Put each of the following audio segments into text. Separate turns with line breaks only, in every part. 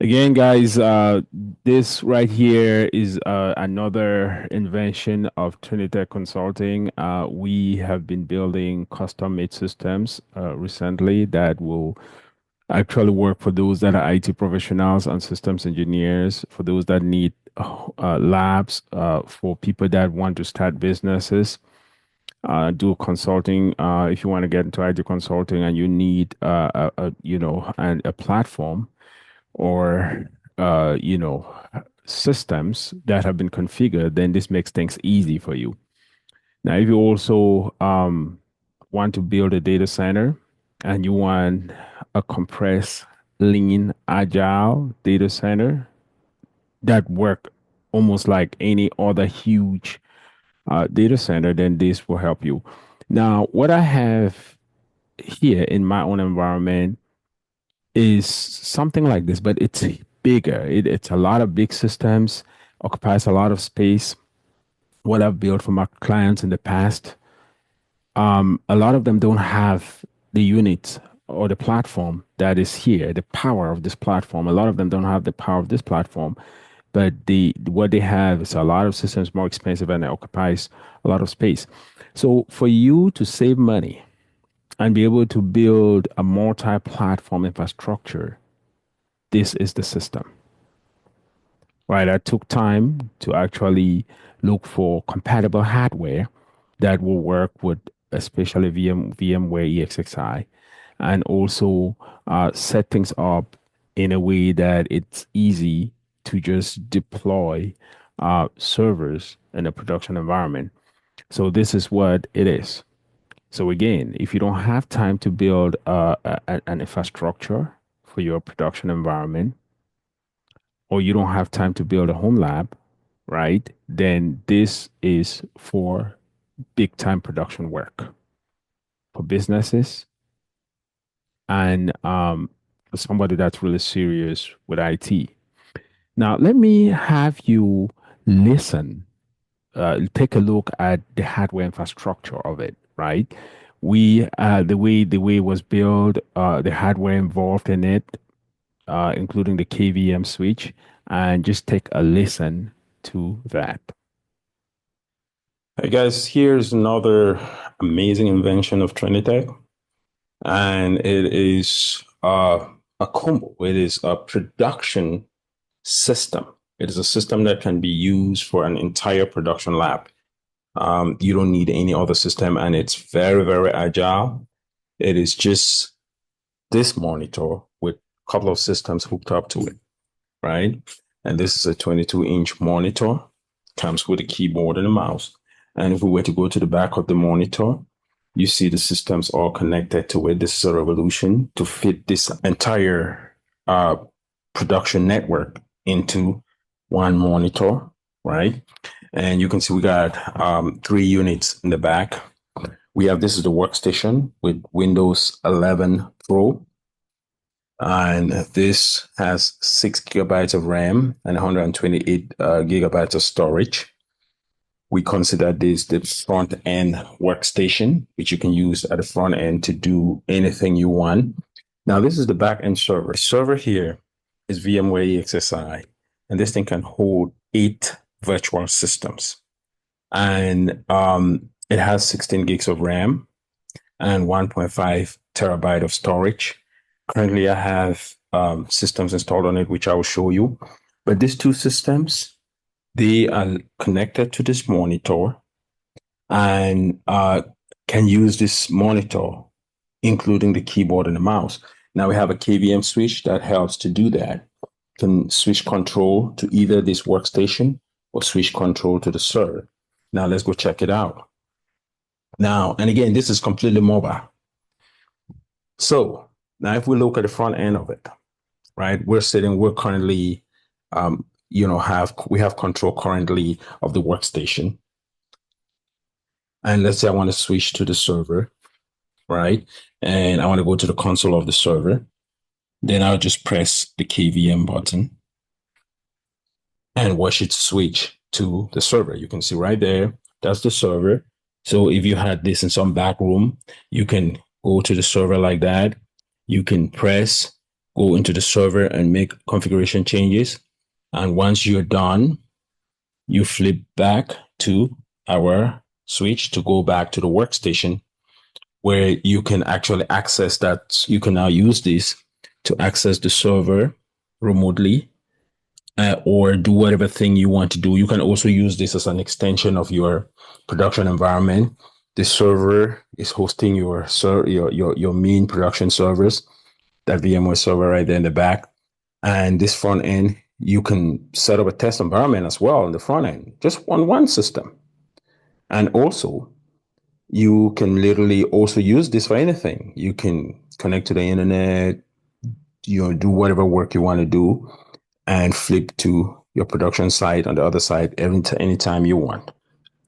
Again, guys, this right here is another invention of Trinitech Consulting. We have been building custom-made systems recently that will actually work for those that are IT professionals and systems engineers, for those that need labs, for people that want to start businesses, do consulting. If you want to get into IT consulting and you need a platform or systems that have been configured, then this makes things easy for you. Now, if you also want to build a data center and you want a compressed, lean, agile data center that work almost like any other huge data center, then this will help you. Now, what I have here in my own environment is something like this, but it's bigger. It's a lot of big systems, occupies a lot of space. What I've built for my clients in the past, a lot of them don't have the unit or the platform that is here, the power of this platform. A lot of them don't have the power of this platform, but what they have is a lot of systems more expensive and it occupies a lot of space. So for you to save money and be able to build a multi-platform infrastructure, this is the system, right? I took time to actually look for compatible hardware that will work with especially VMware Esxi, and also set things up in a way that it's easy to just deploy servers in a production environment. So this is what it is. So again, if you don't have time to build an infrastructure for your production environment, or you don't have time to build a home lab, right? Then this is for big time production work for businesses and for somebody that's really serious with IT. Now, let me have you listen, take a look at the hardware infrastructure of it, right? The way it was built, the hardware involved in it, including the KVM switch, and just take a listen to that.
Hey guys, here's another amazing invention of Trinitech, and it is a combo. It is a production system. It is a system that can be used for an entire production lab. You don't need any other system, and it's very, very agile. It is just this monitor with a couple of systems hooked up to it, right? And this is a 22-inch monitor, comes with a keyboard and a mouse. And if we were to go to the back of the monitor, you see the systems all connected to it. This is a revolution to fit this entire production network into one monitor, right? And you can see we got 3 units in the back. We have, this is the workstation with Windows 11 Pro. And this has 6 GB of RAM and 128 gigabytes of storage. We consider this the front end workstation, which you can use at the front end to do anything you want. Now, this is the back end server. Server here is VMware Esxi, and this thing can hold 8 virtual systems. And it has 16 gigs of RAM and 1.5 terabyte of storage. Currently, I have systems installed on it, which I will show you. But these two systems, they are connected to this monitor and can use this monitor, including the keyboard and the mouse. Now we have a KVM switch that helps to do that. Can switch control to either this workstation or switch control to the server. Now let's go check it out. Now, and again, this is completely mobile. So now if we look at the front end of it, right, we're currently, we have control currently of the workstation. And let's say I want to switch to the server, right? And I want to go to the console of the server. Then I'll just press the KVM button and watch it switch to the server. You can see right there, that's the server. So if you had this in some back room, you can go to the server like that. You can press go into the server and make configuration changes. And once you're done, you flip back to our switch to go back to the workstation where you can actually access that. You can now use this to access the server remotely or do whatever thing you want to do. You can also use this as an extension of your production environment. The server is hosting your main production servers, that VMware server right there in the back. And this front end, you can set up a test environment as well on the front end, just on one system. And also, you can literally also use this for anything. You can connect to the internet, do whatever work you want to do, and flip to your production site on the other side anytime you want.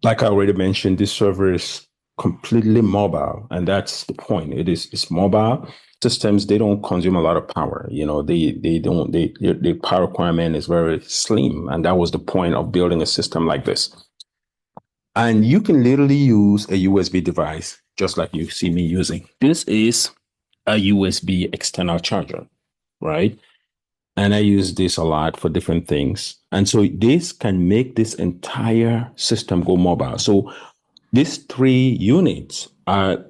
Like I already mentioned, this server is completely mobile, and that's the point. It's mobile systems. They don't consume a lot of power. They don't. The power requirement is very slim, and that was the point of building a system like this. And you can literally use a USB device, just like you see me using. This is a USB external charger, right? And I use this a lot for different things. And so this can make this entire system go mobile. So these three units are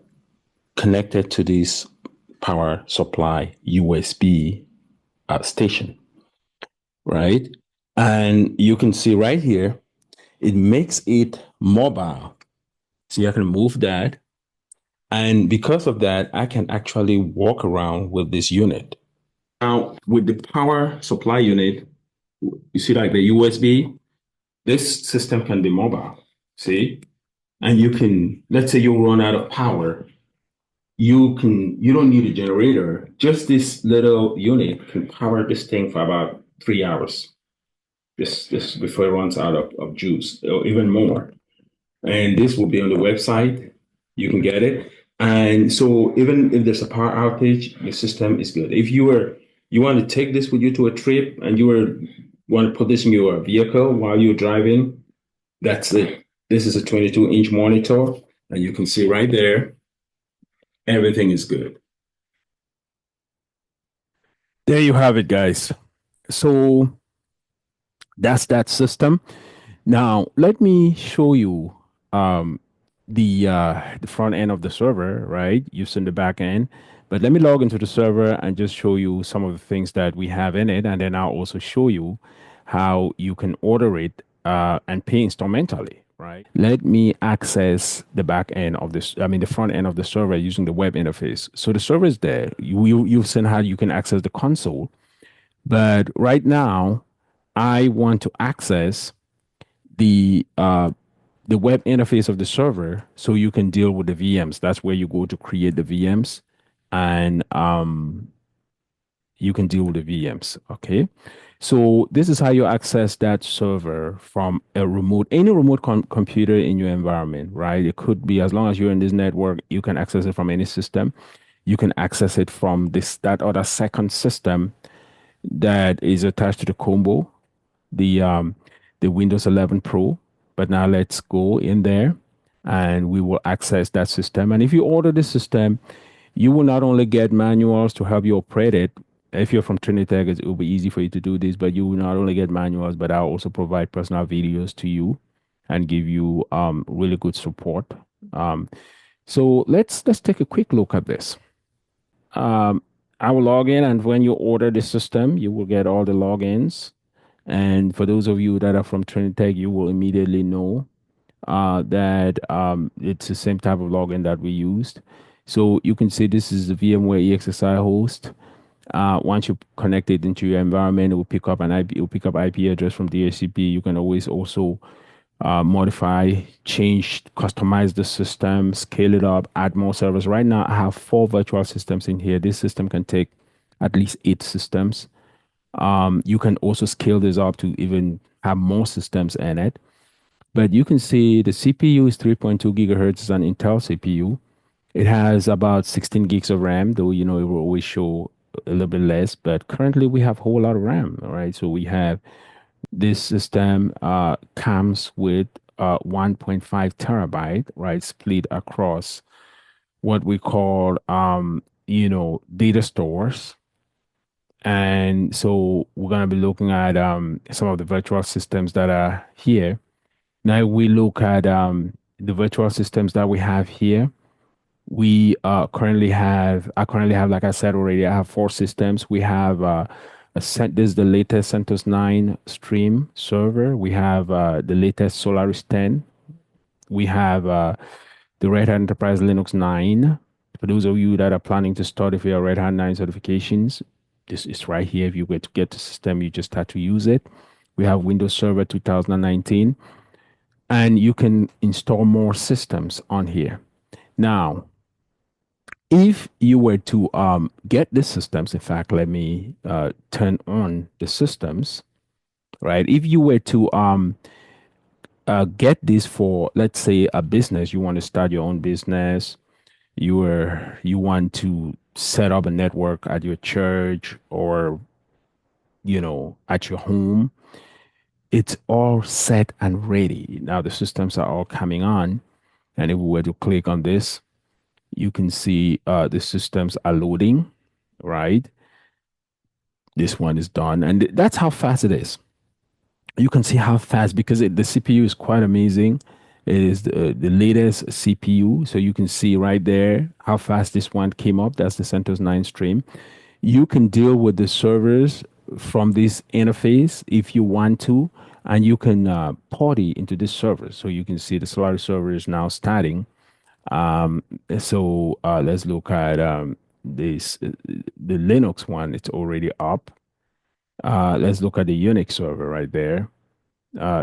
connected to this power supply USB station, right? And you can see right here, it makes it mobile. See, I can move that. And because of that, I can actually walk around with this unit. Now, with the power supply unit, you see like the USB, this system can be mobile. See? And you can, let's say you run out of power, you don't need a generator. Just this little unit can power this thing for about 3 hours. This before it runs out of juice, or even more. And this will be on the website. You can get it. And so even if there's a power outage, the system is good. If you want to take this with you to a trip and want to put this in your vehicle while you're driving, that's it. This is a 22-inch monitor, and you can see right there, everything is good.
There you have it, guys. So that's that system. Now, let me show you um, the front end of the server, right? Using the back end. But let me log into the server and just show you some of the things that we have in it, and then I'll also show you how you can order it and pay instrumentally, right? Let me access the back end of this, I mean the front end of the server using the web interface. So the server is there. You've seen how you can access the console, but right now I want to access the uh, the web interface of the server so you can deal with the VMs. That's where you go to create the VMs and you can deal with the VMs. Okay. So this is how you access that server from any remote computer in your environment, right? It could be as long as you're in this network, you can access it from any system. You can access it from that other second system that is attached to the combo, the um, the Windows 11 Pro. But now let's go in there and we will access that system. And if you order the system, you will not only get manuals to help you operate it. If you're from Trinitech, it will be easy for you to do this, but you will not only get manuals, but I'll also provide personal videos to you and give you really good support. Um, so let's take a quick look at this. Um, I will log in, and when you order the system, you will get all the logins. And for those of you that are from Trinitech, you will immediately know that it's the same type of login that we used. So you can see this is the VMware Esxi host. Once you connect it into your environment, it will pick up an IP, it will pick up IP address from DHCP. You can always also modify, change, customize the system, scale it up, add more servers. Right now, I have 4 virtual systems in here. This system can take at least 8 systems. You can also scale this up to even have more systems in it. But you can see the CPU is 3.2 gigahertz. It's an Intel CPU. It has about 16 gigs of RAM, though, it will always show a little bit less. But currently, we have a whole lot of RAM, all right? So we have this system comes with 1.5 terabyte, right, split across what we call, data stores. And so we're going to be looking at some of the virtual systems that are here. Now we look at the virtual systems that we have here. I currently have, like I said already, I have four systems. We have this is the latest CentOS 9 stream server. We have the latest Solaris 10. We have the Red Hat Enterprise Linux 9. For those of you that are planning to study for your Red Hat 9 certifications, this is right here. If you get to get the system, you just have to use it. We have Windows Server 2019, and you can install more systems on here. Now, if you were to get the systems, in fact, let me turn on the systems, right? If you were to get this for, let's say, a business, you want to start your own business, you want to set up a network at your church or at your home, it's all set and ready. Now the systems are all coming on, and if we were to click on this, you can see the systems are loading, right? This one is done, and that's how fast it is. You can see how fast because the CPU is quite amazing. It is the latest CPU, so you can see right there how fast this one came up. That's the CentOS 9 stream. You can deal with the servers from this interface if you want to, and you can party into this server. So you can see the Solaris server is now starting. Um, so let's look at the Linux one. It's already up. Let's look at the Unix server right there.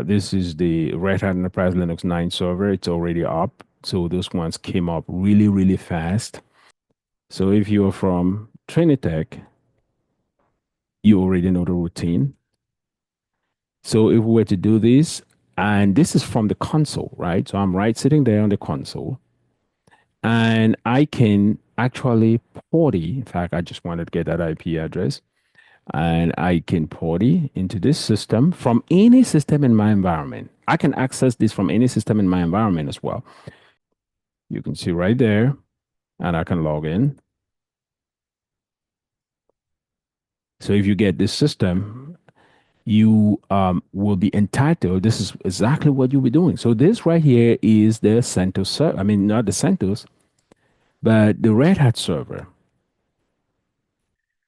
This is the Red Hat Enterprise Linux 9 server. It's already up. So those ones came up really, really fast. So if you're from Trinitech, you already know the routine. So if we were to do this, and this is from the console, right? So I'm right sitting there on the console, and I can actually party. In fact, I just wanted to get that IP address, and I can party into this system from any system in my environment. I can access this from any system in my environment as well. You can see right there, and I can log in. So if you get this system, you will be entitled. This is exactly what you'll be doing. So this right here is the CentOS server. I mean, not the CentOS, but the Red Hat server.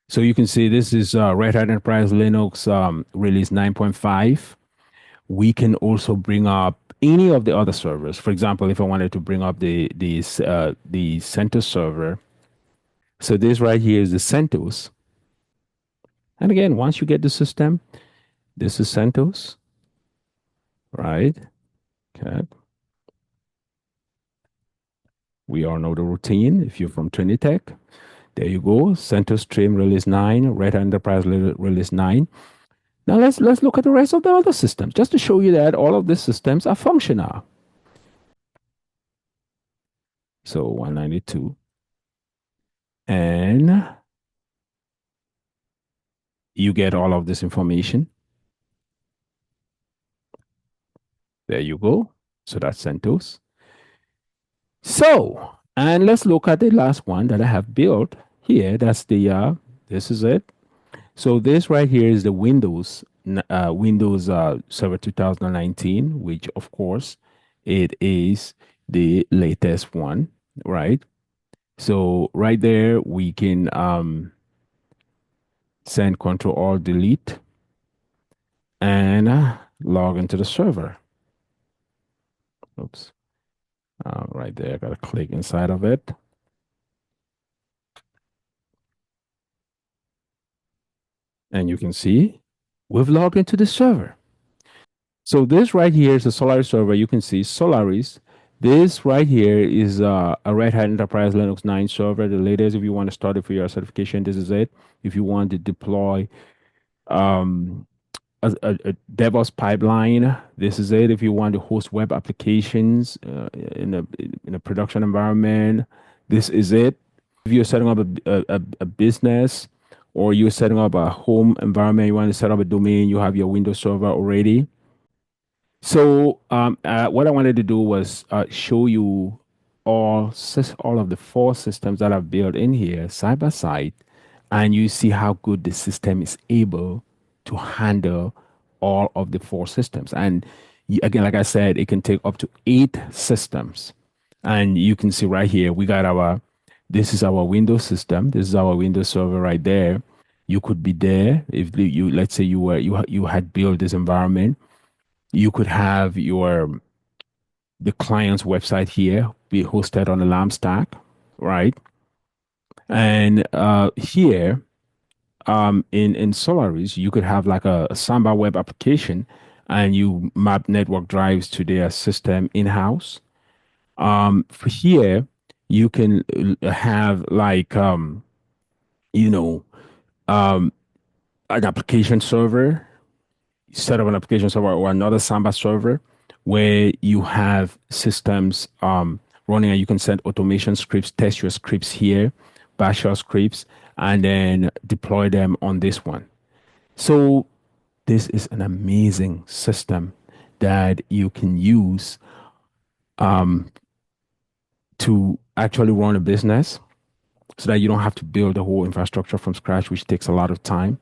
So you can see this is Red Hat Enterprise Linux release 9.5. We can also bring up any of the other servers. For example, if I wanted to bring up the CentOS server, so this right here is the CentOS. And again, once you get the system, this is CentOS, right? Okay. We all know the routine. If you're from Trinitech, there you go. CentOS Stream Release 9, Red Hat Enterprise Release 9. Now let's look at the rest of the other systems, just to show you that all of these systems are functional. So 192. And you get all of this information. There you go. So that's CentOS. So, and let's look at the last one that I have built here. That's this is it. So this right here is the Windows Server 2019, which of course it is the latest one, right? So right there we can send Control Alt Delete and log into the server. Oops. Right there, I gotta click inside of it. And you can see we've logged into the server. So this right here is a Solaris server. You can see Solaris. This right here is a Red Hat Enterprise Linux 9 server, the latest. If you want to start it for your certification, this is it. If you want to deploy um, a DevOps pipeline, this is it. If you want to host web applications in a production environment, this is it. If you're setting up a business or you're setting up a home environment, you want to set up a domain, you have your Windows server already. So what I wanted to do was show you all of the four systems that I've built in here side by side, and you see how good the system is able to handle all of the four systems. And again, like I said, it can take up to 8 systems. And you can see right here, we got this is our Windows system. This is our Windows server right there. You could be there if you, let's say you had built this environment. You could have the client's website here be hosted on a LAMP stack, right? And here in Solaris, you could have like a Samba web application, and you map network drives to their system in-house. For here, you can have like you know um, an application server, set up an application server or another Samba server where you have systems running, and you can send automation scripts, test your scripts here, bash your scripts, and then deploy them on this one. So this is an amazing system that you can use to actually run a business so that you don't have to build the whole infrastructure from scratch, which takes a lot of time.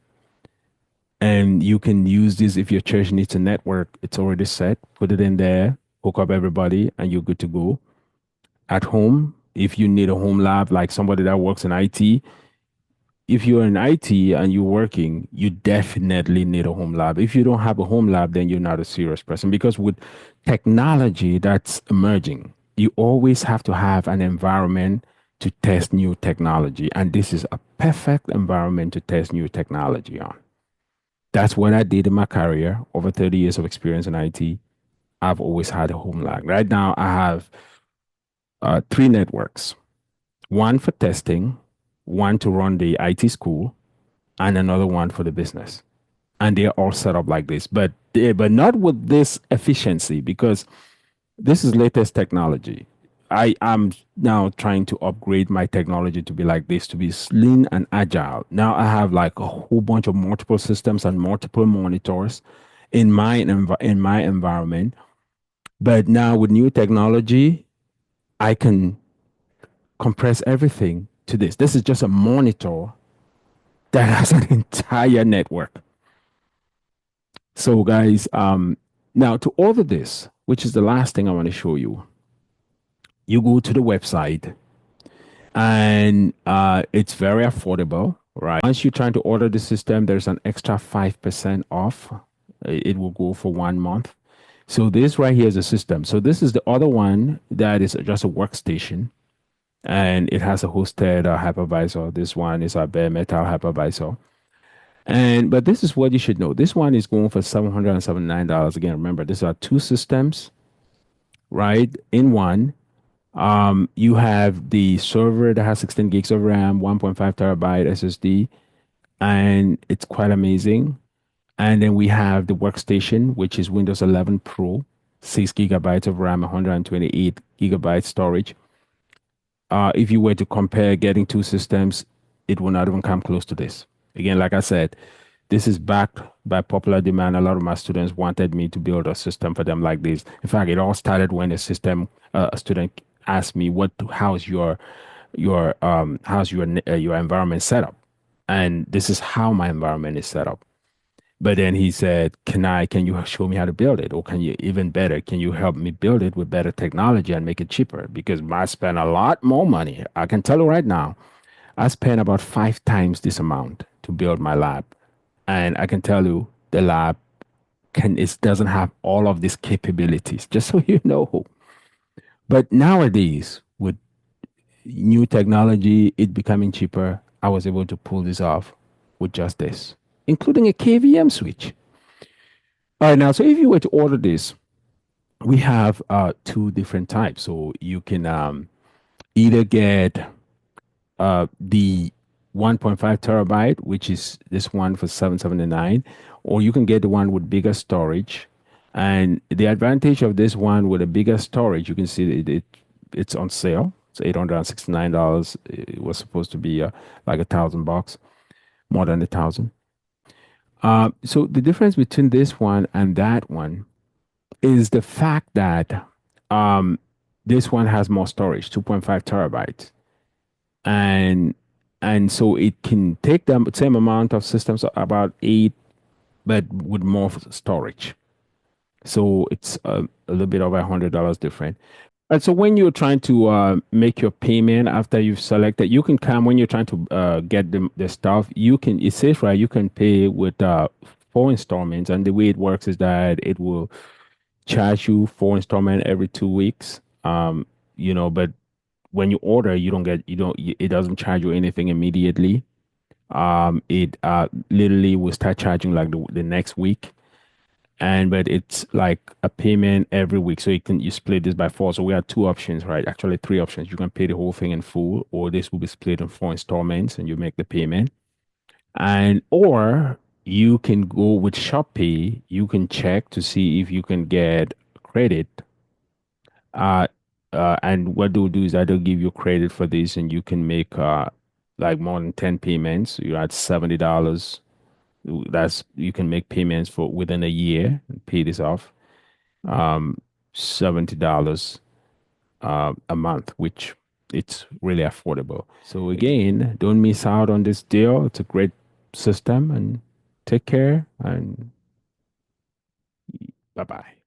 And you can use this if your church needs a network, it's already set, put it in there, hook up everybody, and you're good to go. At home, if you need a home lab, like somebody that works in IT, if you're in IT and you're working, you definitely need a home lab. If you don't have a home lab, then you're not a serious person, because with technology that's emerging, you always have to have an environment to test new technology. And this is a perfect environment to test new technology on. That's what I did in my career. Over 30 years of experience in IT. I've always had a home lab. Right now, I have 3 networks, one for testing, one to run the IT school, and another one for the business. And they're all set up like this, but not with this efficiency, because this is latest technology. I am now trying to upgrade my technology to be like this, to be lean and agile. Now I have like a whole bunch of multiple systems and multiple monitors in my environment. But now with new technology, I can compress everything to this. This is just a monitor that has an entire network. So, guys, now to order this, which is the last thing I want to show you, you go to the website, and it's very affordable, right? Once you're trying to order the system, there's an extra 5% off. It will go for 1 month. So this right here is a system. So this is the other one that is just a workstation, and it has a hosted hypervisor. This one is a bare metal hypervisor. And but this is what you should know. This one is going for $779. Again, remember, these are 2 systems, right? In one. You have the server that has 16 gigs of RAM, 1.5 terabyte SSD, and it's quite amazing. And then we have the workstation, which is Windows 11 Pro, 6 gigabytes of RAM, 128 gigabyte storage. If you were to compare getting 2 systems, it will not even come close to this. Again, like I said, this is backed by popular demand. A lot of my students wanted me to build a system for them like this. In fact, it all started when a student asked me, how's your environment set up? And this is how my environment is set up. But then he said, can you show me how to build it? Or can you, even better, can you help me build it with better technology and make it cheaper? Because I spend a lot more money. I can tell you right now, I spent about 5 times this amount to build my lab. And I can tell you the lab it doesn't have all of these capabilities, just so you know. But nowadays, with new technology, it becoming cheaper, I was able to pull this off with just this, including a KVM switch. All right, now, so if you were to order this, we have 2 different types. So you can either get the 1.5 terabyte, which is this one for 779, or you can get the one with bigger storage. And the advantage of this one with a bigger storage, you can see it's on sale. It's $869. It was supposed to be like $1,000, more than 1,000. So the difference between this one and that one is the fact that um, this one has more storage, 2.5 terabytes. And And so it can take the same amount of systems, about eight, but with more storage. So it's a little bit over $100 different. And so when you're trying to make your payment after you've selected, you can come when you're trying to get the stuff, you can, it says, right, you can pay with 4 installments. And the way it works is that it will charge you 4 installment every 2 weeks. But when you order, you don't, it doesn't charge you anything immediately. It literally will start charging like the next week. But it's like a payment every week. So you split this by four. So we have two options, right? Actually, three options. You can pay the whole thing in full, or this will be split in 4 installments and you make the payment. Or you can go with Shopee. You can check to see if you can get credit. Uh, and what they'll do is that they'll give you credit for this, and you can make like more than 10 payments. You're at $70. That's you can make payments for within a year and pay this off. um, $70 a month, which it's really affordable. So again, don't miss out on this deal. It's a great system, and take care, and bye bye.